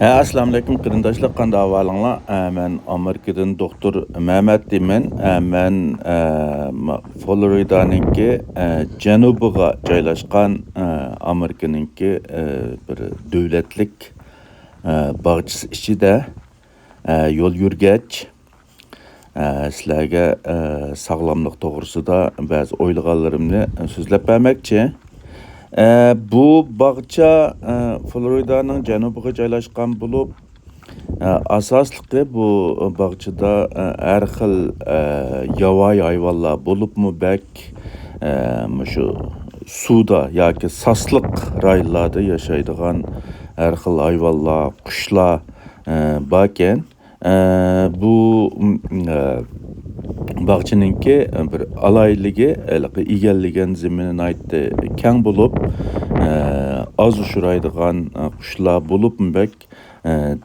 Assalamu alaykum qarindoshlar, qanday ahvolinglar? Men Amerikadan doktor Mehmet deyman. Men Floridaningki janubiga joylashgan Amerikaningki bir davlatlik bog'chisi ichida yo'l yurgach, sizlarga sog'lomlik to'g'risida ba'zi o'ylaganlarimni so'zlab bermoqchi. Bu bog'cha Florida'nın janubiga joylashgan bo'lib, asosligi bu bog'chada har xil yovvoyi hayvonlar bo'libmi bak shu suvda yoki sasliq rayonlarda yashaydigan har xil hayvonlar, qushlar bor ekan. Bu bog'chaninki bir alayligi, egallagan zemini aytdi keng bo'lib, az uchraydigan qushlar bo'libmi bak,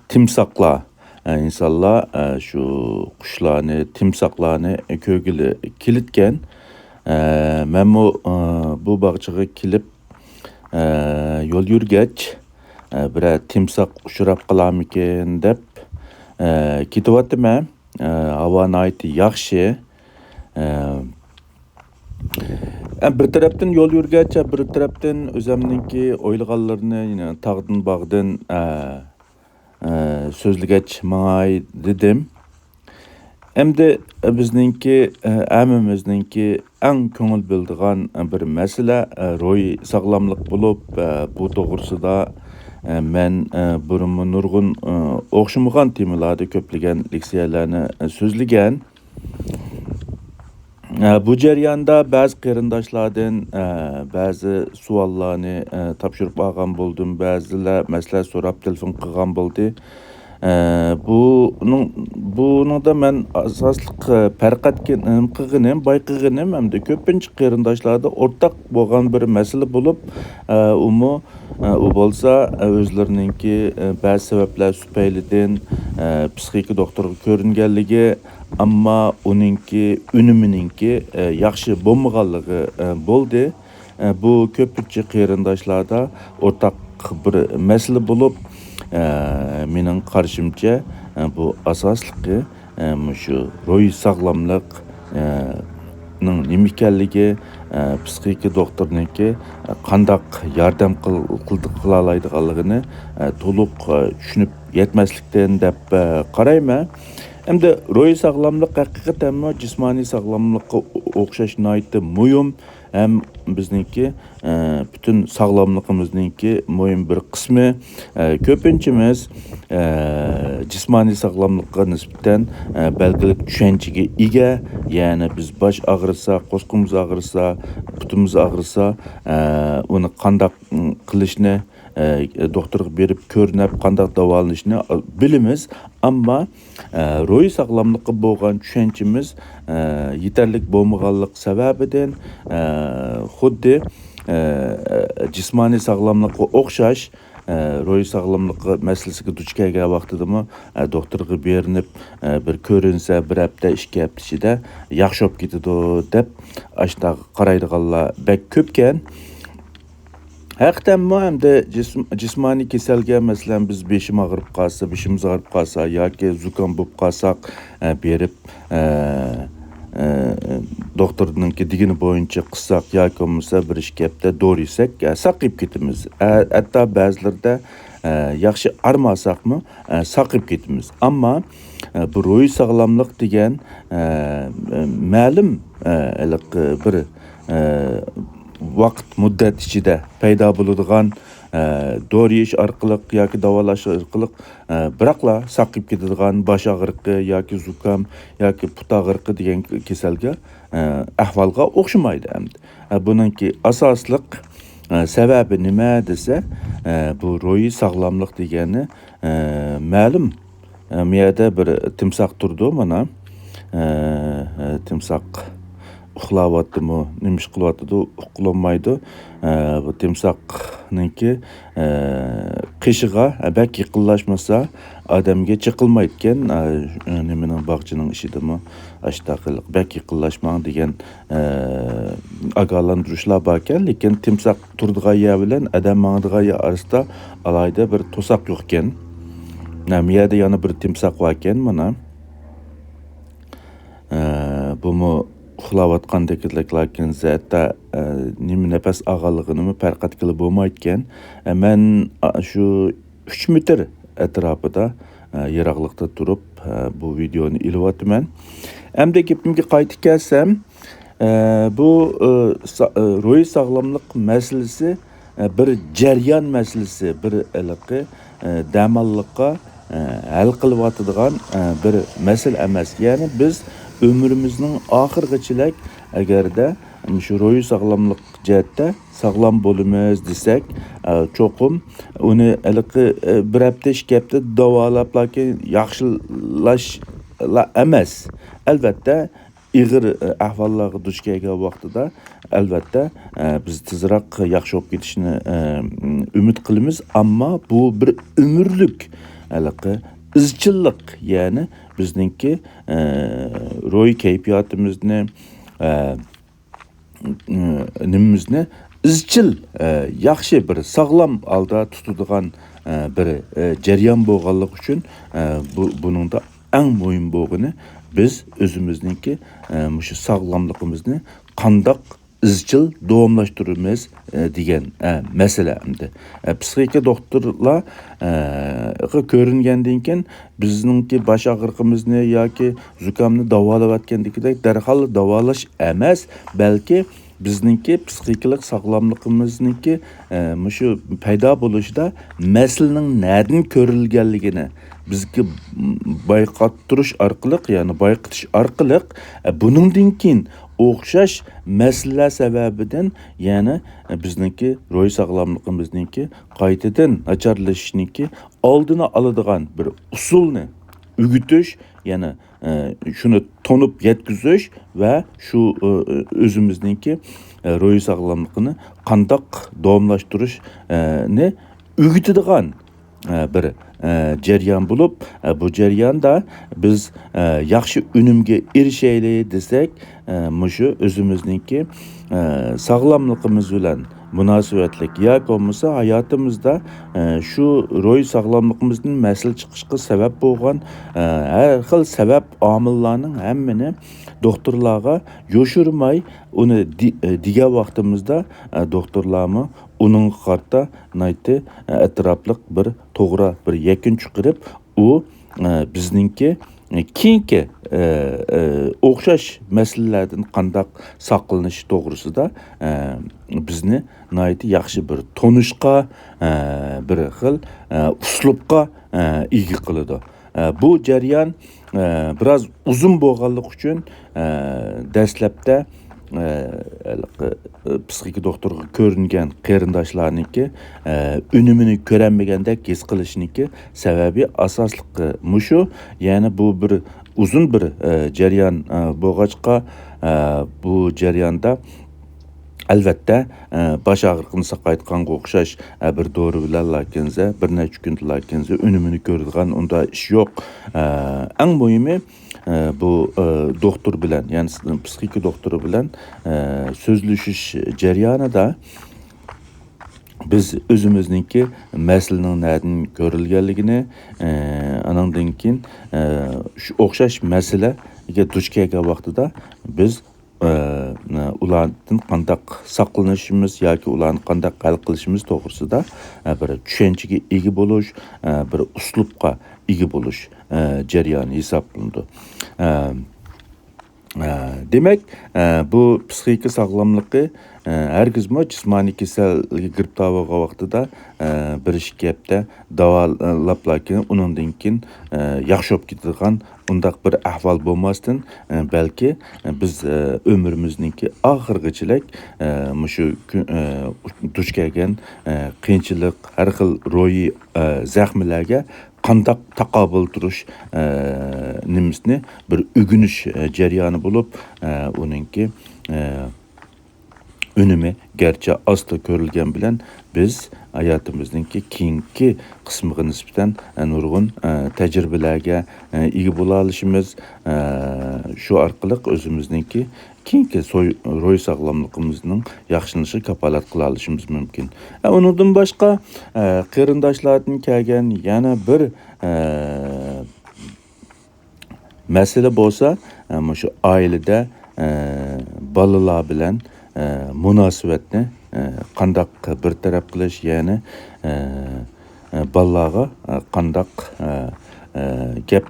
timsoqlar. İnsanlar şu qushlarni, timsoqlarni ko'rgili kelitgan. Men bu bog'chaga kelib yo'l yurgach, bir timsoq uchrab qolarmikin deb ketyapman. Havo nihoyatda yaxshi. Bir tarafdan yo'l yurgach, bir tarafdan o'zimninki o'ylaganlarini tog'dan bog'dan so'zlagach mangay dedim. Endi bizningki hammamizningki eng ko'ngil bildigan bir masala ro'y sog'lomlik bo'lib, bu to'g'risida men burunmi nurg'un o'xshamagan temalarda ko'plagan leksiyalarni so'zlagan. Bu jarayonda ba'zi qarindoshlardan ba'zi savollarni topshirib olgan bo'ldim, ba'zilar maslahat so'rab telefon qilgan bo'ldi. Buningda men asosliq farqat qilganim, bayqaganim hamda ko'pincha qarindoshlarda o'rtaq bo'lgan bir masala bo'lib, u bo'lsa o'zlarininki ba'zi sabablar tufaylidan psixika doktoriga ko'ringanligi, ammo uningki unimininki yaxshi bo'lmaganligi bo'ldi. Bu ko'pincha qarindoshlarda o'rtaq bir masala bo'lib, mening qarashimcha bu asosligi shu ro'y sog'lomlik nima ekanligi, psixika doktorniki qandaq yordam qila oladiganligini to'liq tushunib yetmaslikdan deb qarayman. Endi ro'y sog'lomlik haqiqatan jismoniy sog'lomlikqa o'xshash nihoyatda muhim. Hem bizniki bütün sağlamlığımızniki muhim bir kısmı. Köpünçimiz cismani sağlamlıkka nisbeten belgilik düşüncege ega. Yani biz baş ağrısa, qo'sqimiz ağrısa, putimiz ağrısa, onu qandaq qilishni doktorga berib ko'rinib qandaq davolanishni bilimiz. Ammo ro'y sog'lomlikqa bo'lgan tushunchimiz yetarlik bo'lmaganlik sababidan xuddi jismoniy sog'lomlikqa o'xshash ro'y sog'lomligi masalasiga duch kelgan vaqtidami doktorga berinib bir ko'rinsa bir hafta, 2 hafta ichida yaxshi bo'lib ketadi deb ashta qaraydiganlar bek ko'pkan. Haqiqatan hamda jismoniy kasalga, masalan biz beshim og'rib qolsa, beshimiz og'rib qolsa yoki zukam bo'lib qolsak, berib doktorninki digini bo'yicha qilsak yoki bo'lmasa bir 2 hafta do'risak, saqib ketamiz. Hatto ba'zilarda yaxshi armasaqmi, saqib ketamiz. Ammo bu ro'y sog'lomlik degan ma'lum bir vaqt muddat ichida paydo bo'ladigan dori yeyish orqali yoki davolash orqali biroqla saqib ketadigan bosh og'riqi yoki zukam yoki put og'riqi degan kasalga ahvolga o'xshamaydi. Buningki asosliq sababi nima desa, bu ro'y sog'lomlik degani ma'lum. Miyada bir timsoq turdi, mana timsoq uxlayaptimi, nima ish qilyapti, uxlamaydi. Bu timsoqninki qishig'a bak yaqinlashmasa odamga chiqilmaydi ekan. Nimaning bog'chaning ishidami, ashtaqiliq bak yaqinlashmang degan ogohlantirishlar bor ekan, lekin timsoq turdigan yer bilan odam mangdigan yer orasida alayda bir to'saq yo'q ekan. Bu yerda yana bir timsoh var ekan mana. Bumi uxlayotgandek lakin zatta nima nafas og'irligini farqat qilib bo'lmayotgan. Men shu 3 metr atrofida yiroqlikda turib bu videoni ilyapman. Endi gapimga qaytib kelsam, bu ruhiy sog'lomlik masalasi bir jarayon masalasi, bir iliqi damalliqqa hal qilyotadigan bir masala emas. Ya'ni biz ömrümüzün ahırgıçılak agarda şu ruhiy sağlamlık jihatda sağlam bo'lamiz desak, cho'qim uni iliqi bir hafta ikki hafta davolab lakin yaxshilashla emas. Albatta ig'ir ahvollarga duch kelgan vaqtida albatta biz tezroq yaxshi bo'lib ketishini umid qilamiz, ammo bu bir umrlik iliqi izchillik, ya'ni bizningki ruhiy kayfiyatimizni nimamizni izchil yaxshi bir sog'lom holda tutadigan bir jarayon bo'lganligi uchun buningda eng muhim bo'lgani biz o'zimizningki shu sog'lomligimizni qandoq izchil davomlashtiramiz degan masala endi. Psixika doktorlar ko'ringandan keyin bizningki bosh og'riqimizni yoki zukamni davolayotgandagidek darhol davolash emas, balki bizningki psixikalik sog'lomligimizningki shu paydo bo'lishida masalaning nerdan ko'rilganligini bizga bayqattirish orqali, ya'ni bayqatish orqali buningdan keyin o'xshash masala sababidan, ya'ni bizningki ruhiy sog'lomligimizningki qaytadan nacharlashishniki oldini oladigan bir usulni o'rgatish, ya'ni shuni tonib yetkazish va shu o'zimizningki ruhiy sog'lomligini qandoq davomlashtirishni o'rgatadigan bir jarayon bo'lib, bu jarayonda biz yaxshi unumga erishaylik desak, shu o'zimizningki sog'lomligimiz bilan munosabatlik yoki bo'lmasa hayotimizda shu ruhiy sog'lomligimizning masal chiqishiga sabab bo'lgan har xil sabab omillarning hammani doktorlarga yo'shirmay uni degan vaqtimizda doktorlarmi uning qarta nayti atrofliq bir to'g'ri bir yakun chiqarib, u bizningki keyingi o'xshash masalalardan qandoq saqlanish to'g'risida bizni nayti yaxshi bir tonishqa, bir xil uslubga ega qiladi. Bu jarayon biroz uzun bo'lganligi uchun dastlabda psixika doktorga ko'ringan qarindoshlarniki unumini ko'ranmagandek his qilishniki sababi asosliqi mushu, ya'ni bu bir uzun bir jarayon bo'lg'achqa bu jarayonda albatta bosh og'riqni saqaytganga o'xshash bir dori bilan lakinza bir necha kun lakinza unumini ko'radigan unda ish yo'q. Eng muhimi bu doktor bilan, ya'ni psixika doktori bilan so'zlashish jarayonida biz o'zimizningki masalaning nerdan ko'rilganligini, anandan keyin shu o'xshash masalaga duch kelgan vaqtida biz ulardan qandoq saqlanishimiz yoki ularni qandoq hal qilishimiz to'g'risida bir tushunchaga ega bo'lish, bir uslubga ega bo'lish jarayoni hisoblanadi. Demak, bu psixika sog'lomligi hargizmi jismoniy kasallikka giribtor bo'lgan vaqtida bir ikki hafta davolab lakin undan keyin yaxshi bo'lib ketadigan undaq bir ahvol bo'lmasdan, balki biz ömrümüzningki oxirgichalik shu duch kelgan qiyinchilik, har xil ruhiy zaxmlarga qandoq taqobil turish nimisni bir o'rganish jarayoni bo'lib, uningki önüme gerçi asla görülgen bilen biz hayatımızdaki keyinki kısmıga nisbeten nurgun tecrübelerge iyi bula alışımız şu arkalık özümüzdeki keyinki roy sağlamlığımızın yaxşılışı kapalat kıla alışımız mümkün. Onundan başka kırındaşlardan kelgen yana bir mesele bolsa şu ailede balalar bilen münasebetni qandaq bir taraf qilish, ya'ni balalarga qandaq gap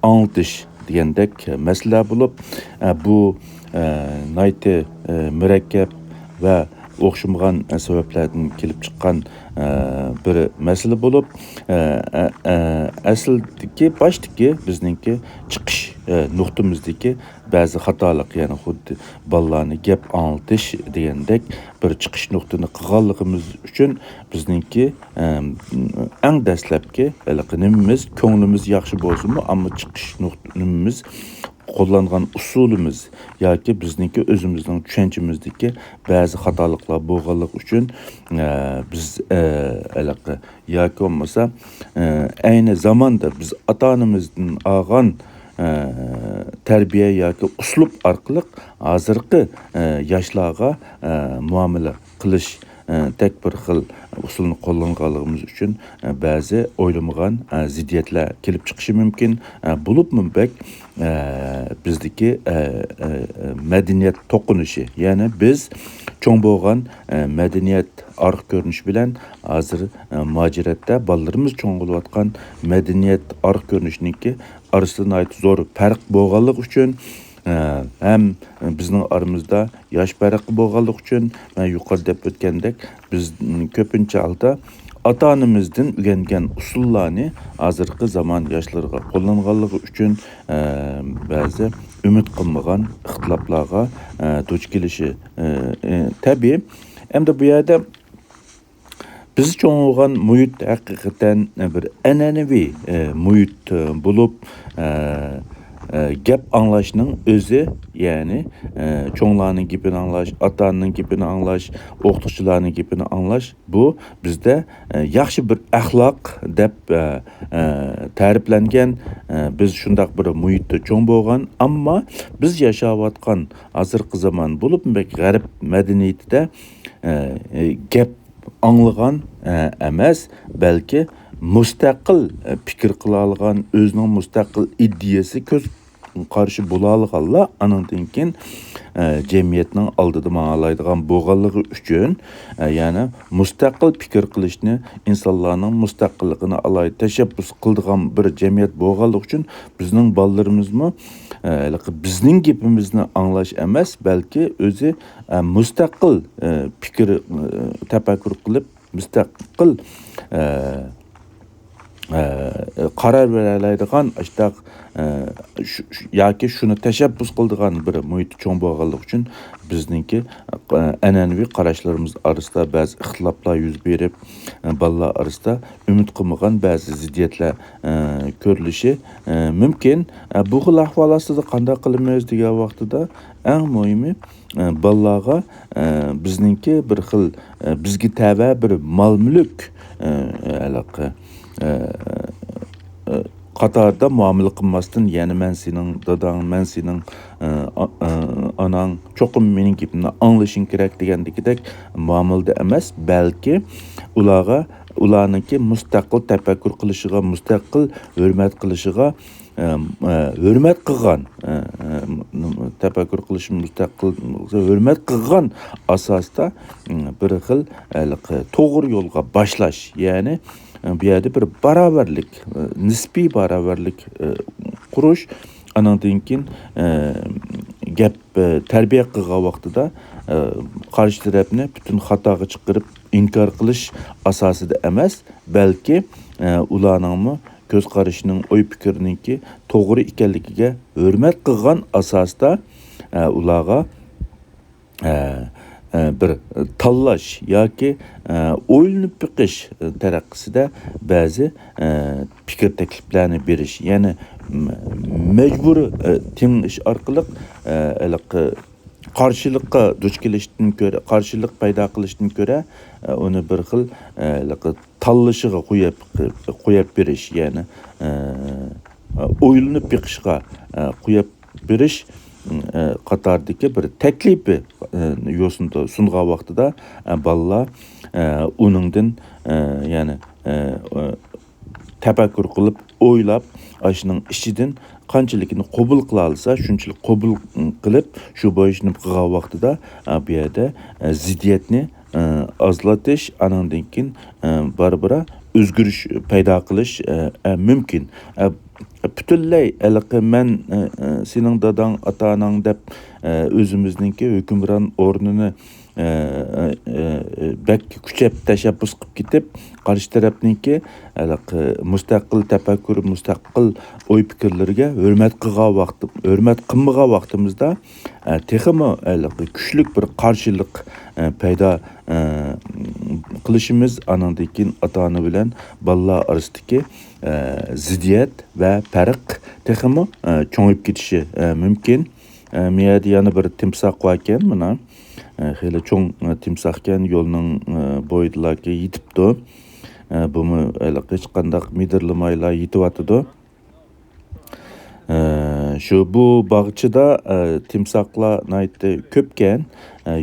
anglatish degandek masala bo'lib, bu nayti murakkab va o'xshamagan sabablardan kelib chiqqan bir masala bo'lib, aslidagi boshdagi bizningki chiqish nuqtamizdagi ba'zi xatolik, ya'ni xuddi balalarni gap anglatish degandek bir chiqish nuqtani qilganligimiz uchun bizningki eng dastlabki nimamiz ko'nglimiz yaxshi bo'lsinmi, ammo chiqish nuqtamiz qo'llangan usulimiz yoki bizningki o'zimizning tushunchamizdagi ba'zi xatoliklar bo'lganligi uchun biz yoki bo'lmasa ayni zamonda biz ota-onamizdan olgan terbiye yoki uslub orqali hozirgi yoshlarga muomala qilish tek bir xil usulni qo'llanganligimiz uchun ba'zi o'ylamagan ziddiyatlar kelib chiqishi mumkin. Bo'libmi bak bizdagi madaniyat to'qinishi, ya'ni biz cho'ng bo'lgan madaniyat arq ko'rinish bilan hozir muajiratda bolalarimiz cho'ng bo'layotgan madaniyat arq ko'rinishniki arasida zo'r farq bo'lganligi uchun hem bizning aramizda yosh farqi bo'lganligi uchun yuqorida deb o'tgandek biz ko'pincha holda ota-onamizdan o'rgangan usullarni hozirgi zamon yoshlariga qo'llanganligi uchun ba'zi umid qilmagan ixtiloflarga duch kelishi tabiiy. Endi bu yerda biz cho'ng bo'lgan muhit haqiqatan bir an'anaviy muhit bo'lib, gap anglashning o'zi, ya'ni cho'nglarning gapini anglash, ota-onaning gapini anglash, o'qituvchilarning gapini anglash, bu bizda yaxshi bir axloq deb ta'riflangan. Biz shundaq bir muhitda cho'ng bo'lgan, ammo biz yashayotgan hozirgi zamon bo'lib, g'arb madaniyatida gap anglagan emas, balki mustaqil fikr qila olgan, o'zining mustaqil ideyasi ko'z qarshi bo'la olganlar andan keyin jamiyatning oldida ma'nolaydigan bo'lganligi uchun, ya'ni mustaqil fikr qilishni, insonlarning mustaqilligini alayda tashabbus qiladigan bir jamiyat bo'lganligi uchun bizning bolalarimizmi bizning gapimizni anglash emas, balki o'zi mustaqil fikr tafakkur qilib, mustaqil qarar veraydigan ashtaq yoki shuni tashabbus qiladigan bir muhit cho'ng bo'lganligi uchun bizningki an'anaviy qarashlarimiz orasida ba'zi ixtiloflar yuz berib, bolalar orasida umid qilmagan ba'zi ziddiyatlar ko'rilishi mumkin. Bu xil ahvol ostida qanday qilamiz degan vaqtida eng muhimi bolalarga bizningki bir xil bizga tava bir mol-mulk qatarda muomala qilmasdan, ya'ni men sening dadang, men sening anang, cho'qim mening gapimni anglashing kerak degandagidek muomalada emas, balki ularningki mustaqil tafakkur qilishiga, mustaqil hurmat qilishiga, hurmat qilgan tafakkur qilish, mustaqil hurmat qilgan asosda bir xil to'g'ri yo'lga boshlash, ya'ni bu yerda bir barobarlik, nisbiy barobarlik qurish, andan keyin gap tarbiya qilgan vaqtida qarshi tarafni butun xatoga chiqarib inkor qilish asosida emas, balki ularning ko'z qarashining, o'y fikrininki to'g'ri ekanligiga hurmat qilgan asosda ularga bir tanlash yoki o'ylanib biqish taraqqisida ba'zi fikr takliflarini berish, ya'ni mecburi tinglish orqali qarshilikqa duch kelishdan ko'ra, qarshilik paydo qilishdan ko'ra uni bir xil tanlashiga qo'yib berish, ya'ni o'ylanib biqishga qo'yib berish qatardagi bir taklifi yo'sinda sungan vaqtida bolalar uningdan ya'ni tafakkur qilib, o'ylab, shuning ichidan qanchaligini qabul qila olsa, shunchalik qabul qilib, shu bo'yishni qilgan vaqtida bu yerda ziddiyatni azlatish, anandan keyin barbara o'zgarish paydo qilish mumkin. Butunlay men sening dadang, ota-onang deb o'zimizningki hukmron o'rnini bak kuchab tashabbus qilib ketib, qarshi tarafniki mustaqil tafakkur, mustaqil o'y fikrlarga hurmat qilmagan vaqtimizda texmo kuchli bir qarshilik paydo qilishimiz, anandan keyin ota-ona bilan bolalar orasidagi ziddiyat va farq texmo cho'ngib ketishi mumkin. Miyada yana bir timsoh bor ekan, mana xeyli cho'ng timsoh ekan, yo'lning bo'yidalarga yetibdi. Buni hech qanday midirlamaylar yetyapti. Shu bu bog'chada timsohlar naytda ko'pkan,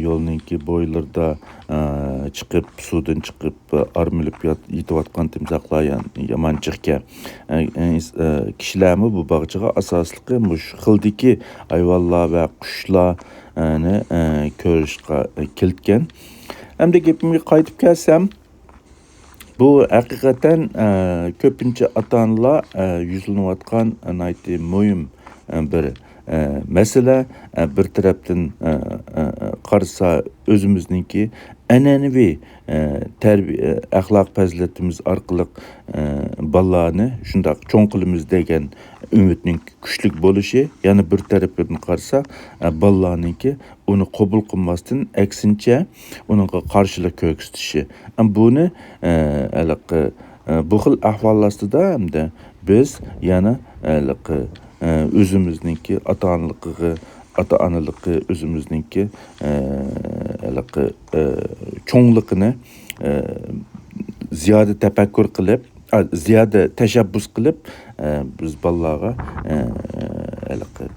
yo'lninki bo'ylarida chiqib, suvdan chiqib, armilib yetyapgan timsohlar yomon chiqgan. Kishilarmi bu bog'chaga asosliqi mush xildagi hayvonlar va qushlarni ko'rishga keltgan. Hamda gapimga qaytib kelsam, bu haqiqatan ko'pincha ota-onalar yuzlanayotgan muhim bir masala. Bir tarafdan qarasa o'zimizningki an'anaviy tarbiya, axloq fazilatimiz orqali bolalarni shundoq cho'ng qilamiz degan umidning kuchli bo'lishi, yana bir tarafdan qarasa bolalarningki uni qabul qilmasdan aksincha uningga qarshilik ko'rsatishi. Buni bu xil ahvollar ostida hamda biz yana o'zimizningki ota-onaligi o'zimizningki cho'ngligini ziyoda tafakkur qilib, ziyoda tashabbus qilib, biz bolalarga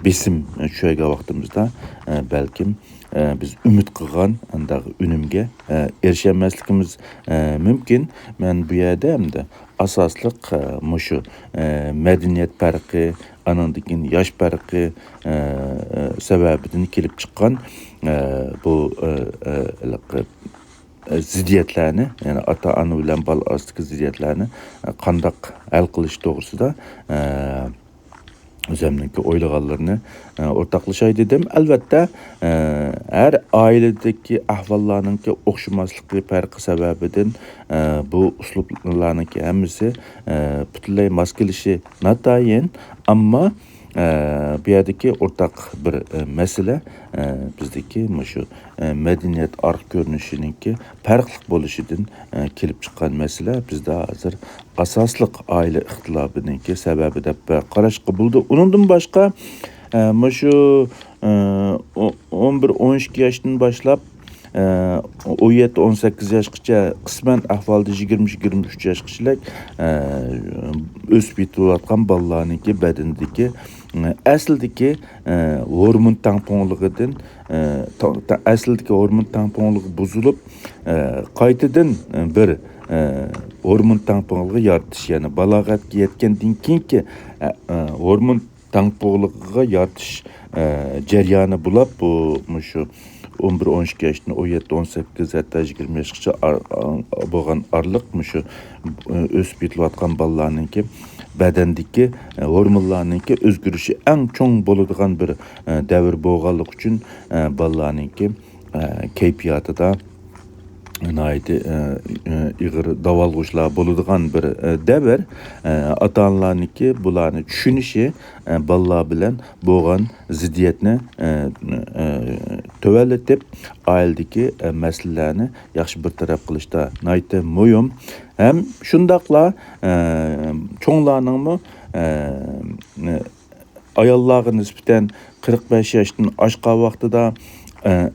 besim tushagan vaqtimizda balkim biz umid qilgan andagi unumga erishamasligimiz mumkin. Men bu yerda hamda asosliq mushu madaniyat farqi, anandan keyin yosh farqi sababidan kelib chiqqan bu ziddiyatlarni, ya'ni ota-ona bilan bola orasidagi ziddiyatlarni qandaq hal qilish to'g'risida o'zimninki o'ylaganlarni o'rtoqlashay dedim. Albatta, har oiladagi ahvollarningki o'xshamasligi farqi sababidan bu uslublarningki hammasi butunlay mos kelishi notayin, ammo bu yerdagi o'rtaq bir masala bizdagi shu madaniyat orq ko'rinishiningki farqli bo'lishidan kelib chiqqan masala. Bizda hozir asosliq oila ixtilofidagi sababi deb qarashga bo'ldi. Undan boshqa shu 11-12 yoshdan boshlab 17-18 yoshgacha qisman ahvolda 20-23 yoshgacha o'sib yetayotgan bolalarningki badanidagi aslidagi hormon tangpongligidan aslidagi hormon tangpongligi buzilib qaytadan bir hormon tangpongligi yaratish, ya'ni balog'atga yetgandan keyingi hormon tangpongligiga yaratish jarayoni bo'lib, bu shu 11-12 yoshdan 17-18 hatto 20 yoshgacha bo'lgan araliq shu o'sib yetayotgan bolalarningki badandagi hormonlarningki o'zgarishi eng cho'ng bo'ladigan bir davr bo'lganligi uchun bolalarningki kayfiyatida ig'ir davolg'ishlar bo'ladigan bir davr. Ota-onalarniki bularni tushunishi, bolalar bilan bo'lgan ziddiyatni tövalletib, oiladagi masalalarni yaxshi bir taraf qilishda muhim. Hem shundaqla cho'nglarningmi ayollarga nisbatan 45 yoshdan oshgan vaqtida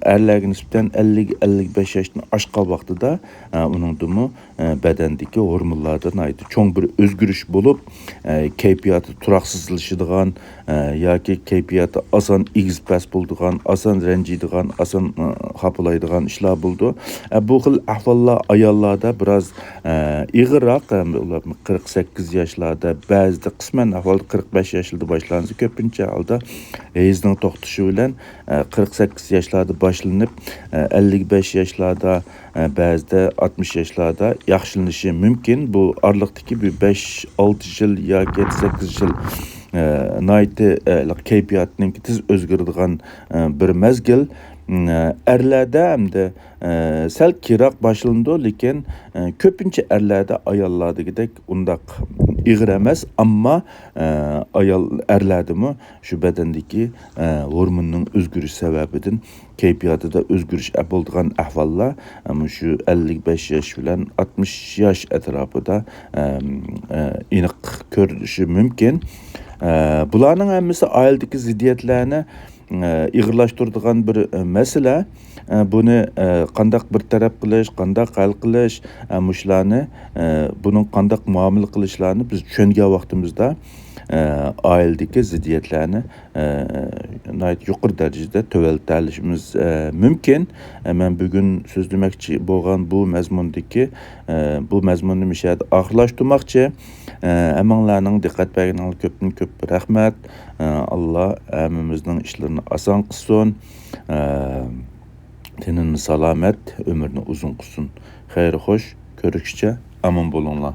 erlerge nisbeten 50-55 yaşını aşkan vaqtida uningdimi badandagi hormonlardan aytı çoğ bir özgürüş bulup keyfiyatı turaqsızlaşadigan yoki keyfiyatı asan igizpas bo'ladigan, asan ranjiydigan, asan xafalaydigan ishlar bo'ldi. Bu xil ahvollar ayollarda biroz ig'irroq, ular 48 yoshlarda, ba'zida qisman ahvol 45 yoshlarda boshlansa, ko'pincha holda hayzning to'xtashi bilan 48 yoshlarda boshlanib 55 yoshlarda, ba'zida 60 yoshlarda yaxshilanishi mumkin. Bu oraliqdagi 5-6 yil yoki 7-8 yil nayti keyfiyatning tez o'zgaradigan bir mezgil. Erlerde hem de sel kirak başlandı, lekin köpünçe erlerde ayollarda gidek undaq ig'ir emas, ammo ayol erlerde mi şu bedendeki hormonun özgürüş sebebidir keyfiyatida özgürüş bo'ladigan ahvollar şu 55 yaş bilan 60 yaş etrafida aniq ko'rilishi mumkin. Bularning hammasi oiladagi ziddiyatlarni ig'irlashtiradigan bir mesele. Buni qandaq bir taraf qilish, qandaq hal qilish, mushlarni bunun qandaq muomala qilishlarini biz tushungan vaqtimizda oiladagi ziddiyatlarni yuqori darajada tövaltalishimiz mumkin. Men bugun so'zlamoqchi bo'lgan bu mazmundagi bu mazmunni mishada oxirlashtirmoqchi. Hammalarning diqqat berganiga ko'p rahmat. Allah hammamizning ishlarini oson qilsin. Tenini salomat, ömrünü uzun qilsin. Xayr xo'sh, ko'rishcha, omon bo'linglar.